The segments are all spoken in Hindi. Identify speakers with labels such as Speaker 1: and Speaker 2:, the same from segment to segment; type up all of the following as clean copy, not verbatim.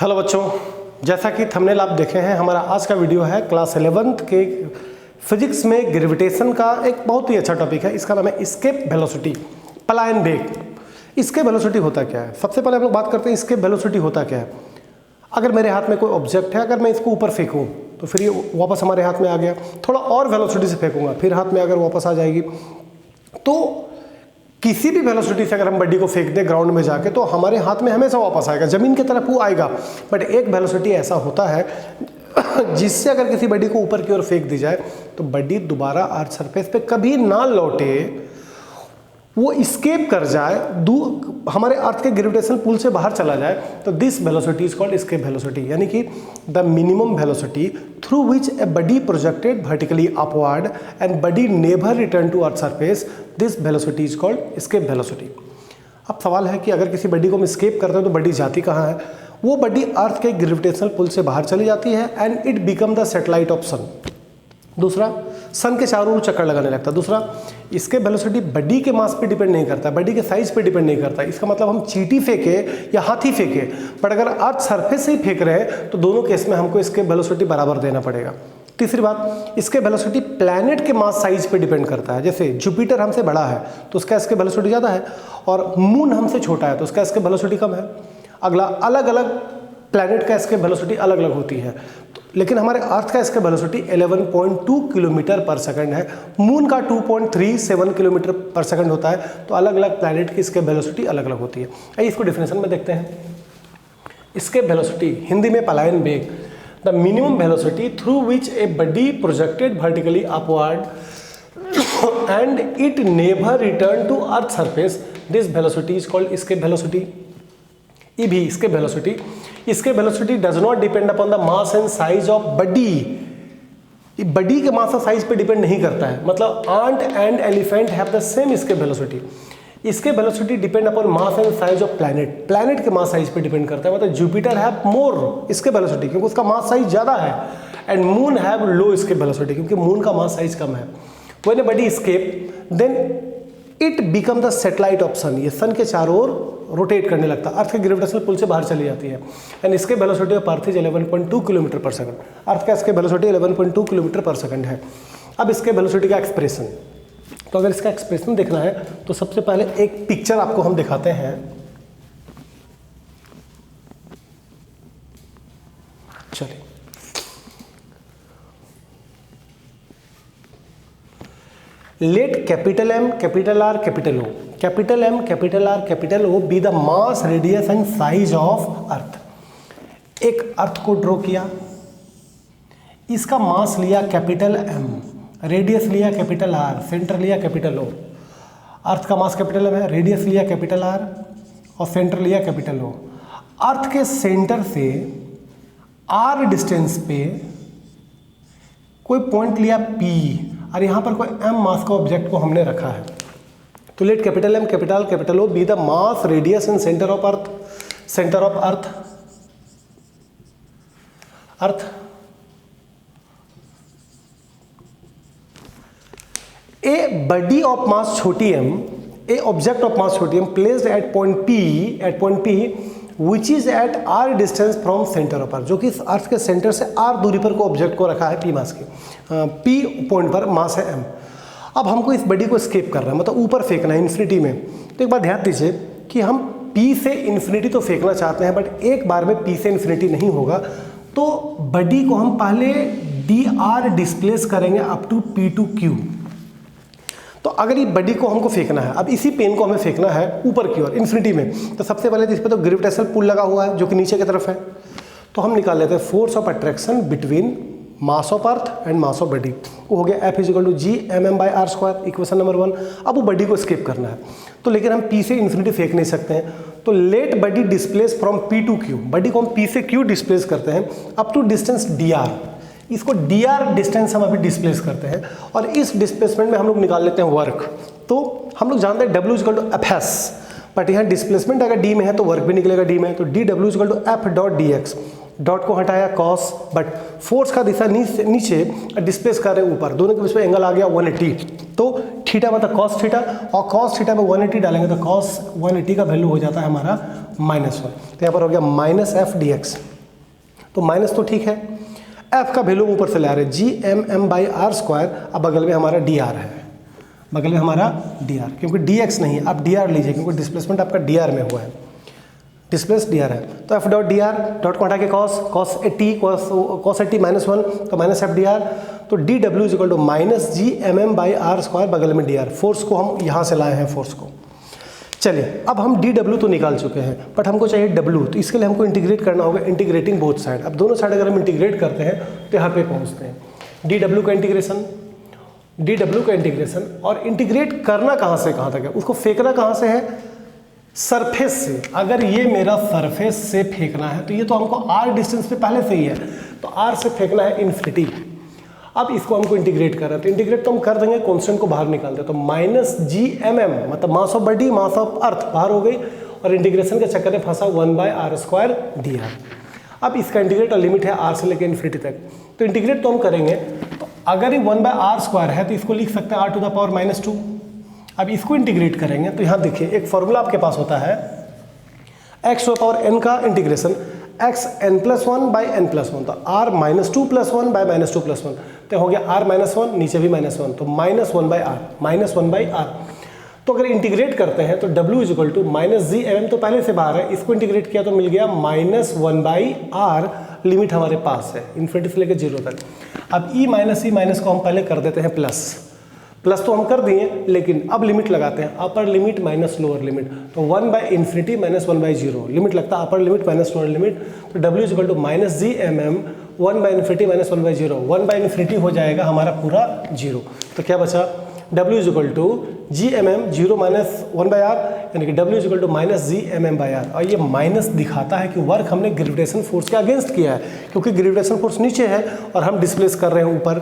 Speaker 1: हेलो बच्चों, जैसा कि थंबनेल आप देखे हैं, हमारा आज का वीडियो है क्लास 11th के फिजिक्स में ग्रेविटेशन का एक बहुत ही अच्छा टॉपिक है। इसका नाम है एस्केप वेलोसिटी, पलायन वेग। एस्केप वेलोसिटी होता क्या है? सबसे पहले हम लोग बात करते हैं एस्केप वेलोसिटी होता क्या है। अगर मेरे हाथ में कोई ऑब्जेक्ट है, अगर मैं इसको ऊपर फेंकूँ तो फिर ये वापस हमारे हाथ में आ गया। थोड़ा और वेलोसिटी से फेंकूंगा, फिर हाथ में अगर वापस आ जाएगी। तो किसी भी वेलोसिटी से अगर हम बॉडी को फेंक दें ग्राउंड में जाके, तो हमारे हाथ में हमेशा वापस आएगा, जमीन की तरफ वो आएगा। बट एक वेलोसिटी ऐसा होता है जिससे अगर किसी बॉडी को ऊपर की ओर फेंक दी जाए तो बॉडी दोबारा अर्थ सरफेस पे कभी ना लौटे, वो इस्केप कर जाए, हमारे अर्थ के ग्रेविटेशनल पुल से बाहर चला जाए। तो this velocity is called escape velocity, यानी कि the minimum velocity through which a body projected vertically upward and body never return to earth surface, this velocity is called escape velocity. अब सवाल है कि अगर किसी बॉडी को हम एस्केप करते हैं तो बॉडी जाती कहाँ है? वो बॉडी अर्थ के ग्रेविटेशनल पुल से बाहर चली जाती है and it become the satellite of sun. दूसरा, सन के चारों ओर चक्कर लगाने लगता है। दूसरा, इसके वेलोसिटी बॉडी के मास पे डिपेंड नहीं करता, बॉडी के साइज पे डिपेंड नहीं करता। इसका मतलब हम चींटी फेंके या हाथी फेंके, बट अगर अर्थ सरफेस से ही फेंक रहे हैं तो दोनों केस में हमको इसके वेलोसिटी बराबर देना पड़ेगा। तीसरी बात, इसके वेलोसिटी प्लैनेट के मास साइज पे डिपेंड करता है। जैसे जुपिटर हमसे बड़ा है तो उसका इसके वेलोसिटी ज़्यादा है, और मून हमसे छोटा है तो उसका इसके वेलोसिटी कम है। अगला, अलग अलग प्लैनेट का इसके वेलोसिटी अलग अलग होती है, लेकिन हमारे अर्थ का इसका वेलोसिटी 11.2 किलोमीटर पर सेकंड है, मून का 2.37 किलोमीटर पर सेकंड होता है। तो अलग अलग प्लैनेट की इसके वेलोसिटी अलग अलग होती है। आइए इसको डिफिनेशन में देखते हैं। इसके वेलोसिटी, हिंदी में पलायन वेग, the minimum velocity through which a body projected vertically upward and it never return to earth surface, this velocity is called escape velocity. ये भी escape velocity, escape velocity does not depend upon the mass and size of body. Body के मास और साइज पे डिपेंड नहीं करता है। मतलब ant and elephant have the same escape velocity. Escape velocity depend upon mass and size of planet, planet के मास साइज पे डिपेंड करता है। मतलब जुपिटर हैव मोर इसके वेलोसिटी क्योंकि उसका मास साइज ज़्यादा है, एंड मून हैव लो इसके वेलोसिटी क्योंकि मून का मास साइज कम है। When a body escape then it become the satellite of sun. ये सन के चारों ओर रोटेट करने लगता है, अर्थ के ग्रेविटेशनल पुल से बाहर चली जाती है। एंड इसके velocity of earth is 11.2 kilometre पर सेकंड। अर्थ का इसके वेलोसिटी 11.2 किलोमीटर पर सेकंड है। अब इसके वेलोसिटी का एक्सप्रेशन, तो अगर इसका एक्सप्रेशन देखना है तो सबसे पहले एक पिक्चर आपको हम दिखाते हैं। चलिए, let capital M, capital R, capital O, capital M, capital R, capital O B the mass, radius and size of earth. एक अर्थ को ड्रॉ किया, इसका मास लिया कैपिटल एम, रेडियस लिया कैपिटल आर, सेंटर लिया कैपिटल ओ। अर्थ का मास कैपिटल एम है, रेडियस लिया कैपिटल आर और सेंटर लिया कैपिटल ओ। अर्थ के सेंटर से आर डिस्टेंस पे कोई पॉइंट लिया पी, और यहाँ पर कोई एम मास का ऑब्जेक्ट को हमने रखा है। तो let capital M, capital capital O B the mass, radius and centre of earth, centre of earth. Earth a body of mass छोटी M, a object of mass छोटी M placed at point P which is at R distance from centre of earth, जो कि इस अर्थ के सेंटर से आर दूरी पर को ऑब्जेक्ट को रखा है पी मास की, पी पॉइंट पर मास है एम। अब हमको इस बॉडी को स्केप करना है, मतलब ऊपर फेंकना है इन्फिनिटी में। तो एक बात ध्यान दीजिए कि हम पी से इन्फिनिटी तो फेंकना चाहते हैं, बट एक बार में पी से इन्फिनिटी नहीं होगा। तो बॉडी को हम पहले डी आर डिस्प्लेस करेंगे up to P to Q. तो अगर ये बॉडी को हमको फेंकना है, अब इसी पेन को हमें फेंकना है ऊपर की ओर इन्फिनिटी में, तो सबसे पहले इस पर तो ग्रेविटेशनल पुल लगा हुआ है जो कि नीचे की तरफ है। तो हम निकाल लेते हैं force of attraction between mass of earth and mass of body. वो हो गया F = G/m/r², इक्वेशन नंबर 1। अब वो बॉडी को स्केप करना है, तो लेकिन हम P से इन्फिनिटी फेंक नहीं सकते हैं। तो let body displace from P to Q, body को हम P से Q डिस्प्लेस करते हैं अप टू डिस्टेंस dr। इसको dr डिस्टेंस हम अभी डिस्प्लेस करते हैं, और इस डिस्प्लेसमेंट में हम लोग निकाल लेते हैं वर्क। तो हम लोग जानते हैं W = Fs, बट यहाँ डिस्प्लेसमेंट अगर d में है तो वर्क भी निकलेगा d में, तो dW = F.dx। डॉट को हटाया कॉस, बट फोर्स का दिशा नीचे, डिस्प्लेस कर रहे हैं ऊपर, दोनों के बीच में एंगल आ गया 180, तो थीटा मतलब कॉस थीटा, और कॉस थीटा में 180 डालेंगे तो कॉस 180 का वैल्यू हो जाता है हमारा -1, तो यहाँ पर हो गया -f dx। तो माइनस तो ठीक है, f का वैल्यू ऊपर से ला रहे हैं gmm/r², अब बगल में हमारा dr है, बगल में हमारा dr, क्योंकि dx नहीं है, आप dr लीजिए क्योंकि डिस्प्लेसमेंट आपका dr में हुआ है, डिस्प्लेस dr है, तो f डॉट dr, डॉट को हटा के cos 80 -1 तो -f dr, तो dw is equal to -gmm/r², बगल में dr, फोर्स को हम यहाँ से लाए हैं फोर्स को। चलिए अब हम dw तो निकाल चुके हैं, बट हमको चाहिए w, तो इसके लिए हमको इंटीग्रेट करना होगा, इंटीग्रेटिंग बोथ साइड। अब दोनों साइड अगर हम इंटीग्रेट करते हैं तो यहाँ पे पहुँचते हैं, dw का इंटीग्रेशन, और इंटीग्रेट करना कहाँ से कहाँ तक है, उसको फेंकना कहाँ से है, सरफेस से। अगर ये मेरा सरफेस से फेंकना है तो ये तो हमको r डिस्टेंस पे पहले से ही है, तो r से फेंकना है इन्फिनिटी। अब इसको हमको इंटीग्रेट कर रहे हैं, तो इंटीग्रेट तो हम कर देंगे, कांस्टेंट को बाहर निकालते हैं, तो -gmm मतलब mass of body, mass of अर्थ बाहर हो गई, और इंटीग्रेशन के चक्कर में फंसा 1/r² dr। अब इसका इंटीग्रेट और लिमिट है r से लेकर इन्फिनिटी तक, तो इंटीग्रेट तो हम करेंगे, तो अगर ये 1/r² है तो इसको लिख सकते हैं r⁻²। अब इसको इंटीग्रेट करेंगे तो यहाँ देखिए एक फॉर्मूला आपके पास होता है x⁴n का इंटीग्रेशन xn+1/n+1, तो r-2+1/-2+1, तो हो गया r-1, नीचे भी -1, तो -1/r। तो अगर इंटीग्रेट करते हैं तो w is equal to -gmm, तो पहले से बाहर है, इसको इंटीग्रेट किया तो मिल गया -1/r, लिमिट हमारे पास है इन्फिनिटी से लेकर 0 तक। अब e माइनस को हम पहले कर देते हैं प्लस तो हम कर दिए, लेकिन अब लिमिट लगाते हैं, upper limit minus lower limit, तो 1/∞ -1/0, लिमिट लगता है upper limit minus lower limit, तो w is equal to -gmm 1/∞ -1/0, 1/∞ हो जाएगा हमारा पूरा 0, तो क्या बचा, w is equal to gmm 0 - 1/r, यानी कि w is equal to -gmm/r, और ये माइनस दिखाता है कि वर्क हमने ग्रेविटेशन फोर्स के अगेंस्ट किया है, क्योंकि ग्रेविटेशन फोर्स नीचे है और हम डिस्प्लेस कर रहे हैं ऊपर।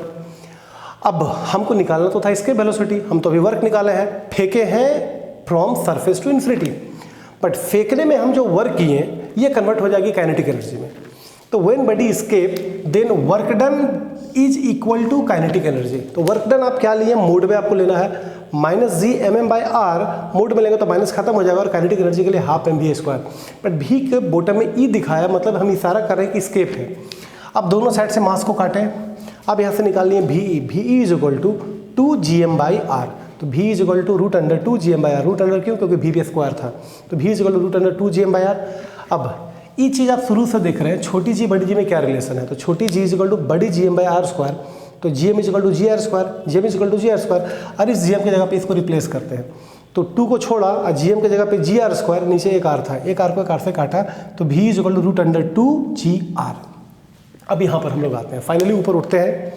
Speaker 1: अब हमको निकालना तो था इसके वेलोसिटी, हम तो अभी वर्क निकाले हैं, फेंके हैं from surface to infinity, but फेंकने में हम जो वर्क किए ये कन्वर्ट हो जाएगी काइनेटिक एनर्जी में। तो when body escape then work done is equal to kinetic energy. तो वर्क डन आप क्या लिए, मोड में आपको लेना है -gmm/r, मोड में लेंगे तो माइनस खत्म हो जाएगा, और काइनेटिक एनर्जी के लिए 12 mv², बट भी के बॉटम में ई दिखाया, मतलब हम इशारा कर रहे हैं कि एस्केप है। अब दोनों साइड से मास को काटें, अब यहाँ से निकालनी है VE is equal to 2gm/r, तो V is equal to √2gm/r, root under क्यों, क्योंकि V² था, तो V is equal to √2gm/r। अब ये चीज़ आप शुरू से देख रहे हैं, छोटी जी बड़ी जी में क्या रिलेशन है, तो छोटी जी इज इक्वल टू बड़ी gm/r², तो gm is equal to gr², gm is equal to gr², और इस gm की जगह पे इसको रिप्लेस करते हैं, तो 2 को छोड़ा और gm की जगह पे gr², नीचे एक r था, एक r को एक r से काटा, तो V is equal to √2gr। अब यहाँ पर हम लोग आते हैं, फाइनली ऊपर उठते हैं,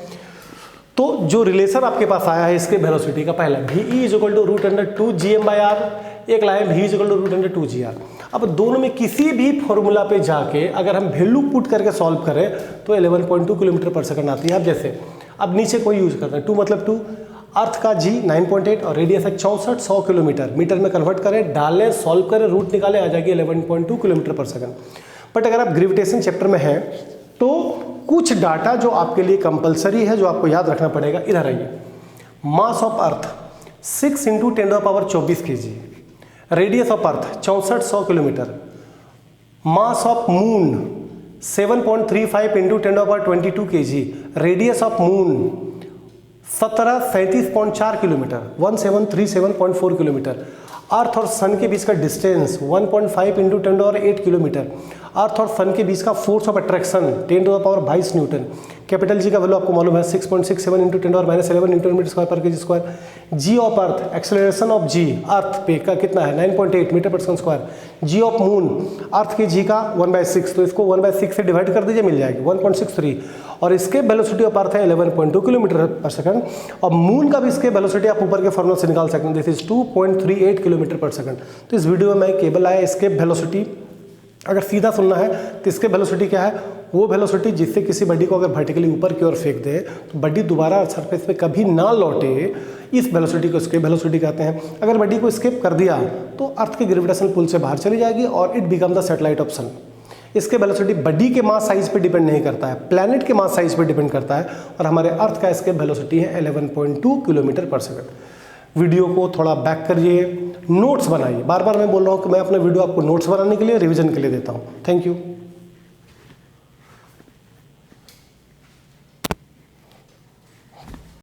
Speaker 1: तो जो रिलेशन आपके पास आया है इसके वेलोसिटी का, पहला VE is equal to √2gm/r, एक line V is equal to √2gr। अब दोनों में किसी भी फॉर्मूला पे जाके अगर हम वैल्यू पुट करके सॉल्व करें तो 11.2 km/s आती है। अब जैसे अब नीचे कोई यूज करते हैं, 2 मतलब 2, अर्थ का G 9.8 और रेडियस है 6400 किलोमीटर, मीटर में कन्वर्ट करें, डालें, सॉल्व करें, रूट निकालें, आ जाएगी 11.2 km/s। बट अगर आप ग्रेविटेशन चैप्टर में हैं तो कुछ डाटा जो आपके लिए कंपलसरी है, जो आपको याद रखना पड़ेगा, इधर आइए। Mass of earth 6 × 10⁻24 kg, radius of earth 6400 kilometre, mass of moon 7.35 × 10⁻22 kg, radius of moon 1737.4 kilometre, 1737.4 kilometre, earth और सन के बीच का डिस्टेंस 1.5 × 10⁸ किलोमीटर, अर्थ और सन के बीच का force of attraction 10⁻22 newton, capital G का वैल्यू आपको मालूम है 6.67 × 10⁻11 Nm²/kg², G of earth, acceleration of G earth पे का कितना है 9.8 मीटर/s², जी ऑफ मून अर्थ के जी का 1/6, तो इसको 1/6 से डिवाइड कर दीजिए, मिल जाएगी 1.63, और इसके वेलोसिटी ऑफ अर्थ है 11.2 km/s, और मून का भी इसके वेलोसिटी आप ऊपर के फॉर्मूला से निकाल सकते हैं, दिस इज 2.38 km/s। तो इस वीडियो में केबल आया इसके वेलोसिटी, अगर सीधा सुनना है तो इसके वेलोसिटी क्या है, वो वेलोसिटी जिससे किसी बॉडी को अगर वर्टिकली ऊपर की ओर फेंक दे तो बॉडी दोबारा सरफेस पे कभी ना लौटे, इस वेलोसिटी को एस्केप वेलोसिटी कहते हैं। अगर बॉडी को एस्केप कर दिया तो अर्थ के ग्रेविटेशनल पुल से बाहर चली जाएगी और it become the satellite of sun, इसके वेलोसिटी बॉडी के मास साइज पे डिपेंड नहीं करता है, प्लैनेट के मास साइज पे डिपेंड करता है। और हमारे अर्थ का इसके वेलोसिटी है 11.2 किलोमीटर पर सेकंड। वीडियो को थोड़ा बैक करिए, नोट्स बनाइए। बार बार मैं बोल रहा हूँ कि मैं अपने वीडियो आपको नोट्स बनाने के लिए, रिवीजन के लिए देता हूँ। Thank you.